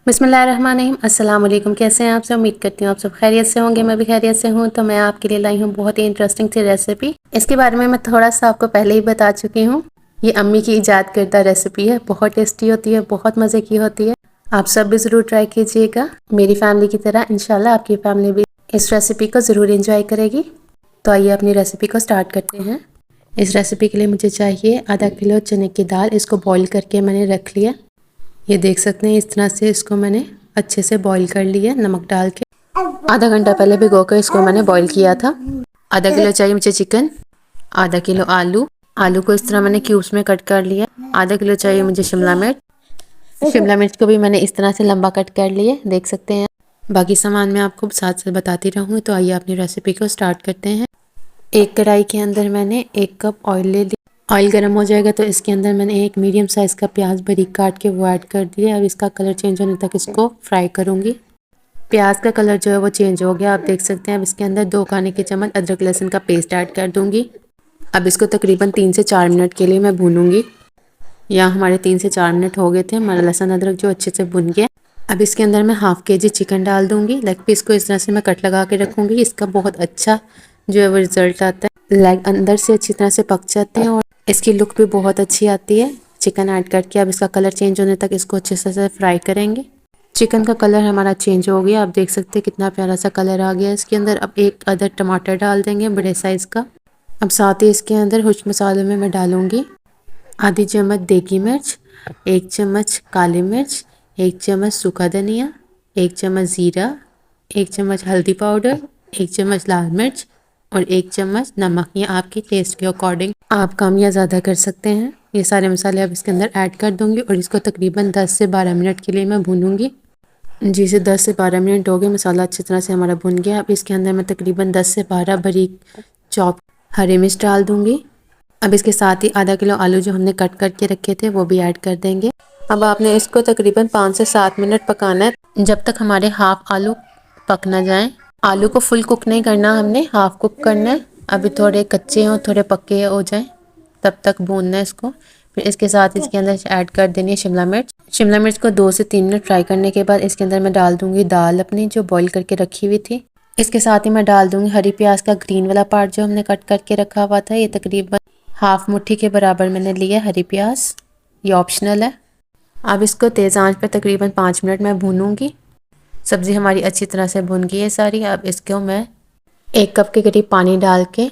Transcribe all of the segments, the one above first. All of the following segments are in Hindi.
बिस्मिल्लाहिर्रहमानिर्रहीम। अस्सलाम वालेकुम। कैसे हैं आप सब? उम्मीद करती हूँ आप सब खैरियत से होंगे। मैं भी खैरियत से हूँ। तो मैं आपके लिए लाई हूँ बहुत ही इंटरेस्टिंग सी रेसिपी। इसके बारे में मैं थोड़ा सा आपको पहले ही बता चुकी हूँ। ये अम्मी की इजाद करदा रेसिपी है, बहुत टेस्टी होती है, बहुत मज़े की होती है। आप सब भी ज़रूर ट्राई कीजिएगा, मेरी फैमिली की तरह। इंशाल्लाह आपकी फैमिली भी इस रेसिपी को ज़रूर इंजॉय करेगी। तो आइए अपनी रेसिपी को स्टार्ट करते हैं। इस रेसिपी के लिए मुझे चाहिए आधा किलो चने की दाल। इसको बॉईल करके मैंने रख लिया। ये देख सकते हैं, इस तरह से इसको मैंने अच्छे से बॉईल कर लिया नमक डाल के। आधा घंटा पहले भिगो कर इसको मैंने बॉईल किया था। आधा किलो चाहिए मुझे चिकन, आधा किलो आलू। आलू को इस तरह मैंने क्यूब्स में कट कर लिया। आधा किलो चाहिए मुझे शिमला मिर्च। शिमला मिर्च को भी मैंने इस तरह से लंबा कट कर लिए, देख सकते हैं। बाकी सामान मैं आपको साथ साथ बताती रहूँगी। तो आइए अपनी रेसिपी को स्टार्ट करते हैं। एक कढ़ाई के अंदर मैंने 1 कप ऑयल ले लिया। ऑयल गर्म हो जाएगा तो इसके अंदर मैंने एक मीडियम साइज़ का प्याज बारीक काट के वो ऐड कर दिया। अब इसका कलर चेंज होने तक इसको फ्राई करूँगी। प्याज का कलर जो है वो चेंज हो गया, आप देख सकते हैं। अब इसके अंदर 2 खाने के चम्मच अदरक लहसुन का पेस्ट ऐड कर दूँगी। अब इसको तकरीबन 3 से 4 मिनट के लिए मैं भूनूँगी। यहाँ हमारे 3 से 4 मिनट हो गए थे। हमारा लहसुन अदरक जो अच्छे से भुन गया। अब इसके अंदर मैं हाफ़ kg चिकन डाल दूँगी। लेग पीस को इस तरह से मैं कट लगा के रखूँगी। इसका बहुत अच्छा जो है वो रिज़ल्ट आता है। लेग अंदर से अच्छी तरह से पक जाते हैं और इसकी लुक भी बहुत अच्छी आती है चिकन ऐड करके। अब इसका कलर चेंज होने तक इसको अच्छे से फ्राई करेंगे। चिकन का कलर हमारा चेंज हो गया, आप देख सकते हैं कितना प्यारा सा कलर आ गया इसके अंदर। अब एक अदर टमाटर डाल देंगे बड़े साइज़ का। अब साथ ही इसके अंदर कुछ मसालों में मैं डालूँगी आधी चम्मच देगी मिर्च, 1 चम्मच काली मिर्च, 1 चम्मच सूखा धनिया, 1 चम्मच ज़ीरा, 1 चम्मच हल्दी पाउडर, 1 चम्मच लाल मिर्च और 1 चम्मच नमक। ये आपके टेस्ट के अकॉर्डिंग आप कम या ज़्यादा कर सकते हैं। ये सारे मसाले अब इसके अंदर ऐड कर दूंगी और इसको तकरीबन 10 से 12 मिनट के लिए मैं भूनूंगी। जी से 10 से 12 मिनट हो गए, मसाला अच्छी तरह से हमारा भुन गया। अब इसके अंदर मैं तकरीबन 10 से 12 बारीक चॉप हरी मिर्च डाल दूंगी। अब इसके साथ ही आधा किलो आलू जो हमने कट करके रखे थे वो भी ऐड कर देंगे। अब आपने इसको तकरीबन 5 से 7 मिनट पकाना है, जब तक हमारे हाफ आलू पक ना जाएं। आलू को फुल कुक नहीं करना, हमने हाफ कुक करना है। अभी थोड़े कच्चे हों थोड़े पक्के हो जाएं तब तक भूनना है इसको। फिर इसके साथ इसके अंदर ऐड कर देनी है शिमला मिर्च। शिमला मिर्च को 2 से 3 मिनट फ्राई करने के बाद इसके अंदर मैं डाल दूंगी दाल अपनी जो बॉईल करके रखी हुई थी। इसके साथ ही मैं डाल दूंगी हरी प्याज का ग्रीन वाला पार्ट जो हमने कट करके रखा हुआ था। ये तकरीबन हाफ मुट्ठी के बराबर मैंने लिया हरी प्याज, ये ऑप्शनल है। अब इसको तेज़ आंच पर तकरीबन 5 मिनट मैं भूनूंगी। सब्ज़ी हमारी अच्छी तरह से भुन गई है सारी। अब इसको मैं 1 कप के करीब पानी डाल के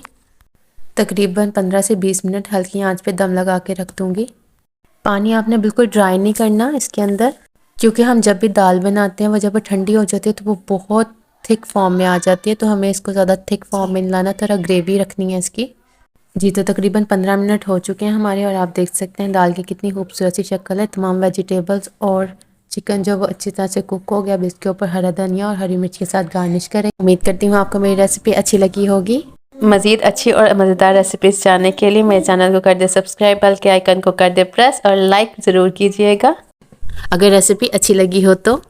तकरीबन 15 से 20 मिनट हल्की आंच पे दम लगा के रख दूंगी। पानी आपने बिल्कुल ड्राई नहीं करना इसके अंदर, क्योंकि हम जब भी दाल बनाते हैं वो जब ठंडी हो जाती है तो वो बहुत थिक फॉर्म में आ जाती है। तो हमें इसको ज़्यादा थिक फॉर्म में लाना, थोड़ा ग्रेवी रखनी है इसकी। जी तो तकरीबन 15 मिनट हो चुके हैं हमारे और आप देख सकते हैं दाल की कितनी खूबसूरत सी शक्ल है। तमाम वेजिटेबल्स और चिकन जो वो अच्छी तरह से कुक हो गया। अब इसके ऊपर हरा धनिया और हरी मिर्च के साथ गार्निश करें। उम्मीद करती हूँ आपको मेरी रेसिपी अच्छी लगी होगी। मज़ीद अच्छी और मज़ेदार रेसिपीज़ जानने के लिए मेरे चैनल को कर दे सब्सक्राइब, बेल के आइकन को कर दे प्रेस और लाइक ज़रूर कीजिएगा अगर रेसिपी अच्छी लगी हो तो।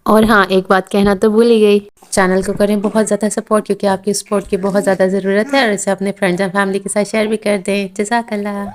और हाँ, एक बात कहना तो भूल ही गई, चैनल को करें बहुत ज़्यादा सपोर्ट, क्योंकि आपकी सपोर्ट की बहुत ज़्यादा ज़रूरत है। और इसे अपने फ्रेंड्स एंड फैमिली के साथ शेयर भी कर दें। जज़ाकल्लाह।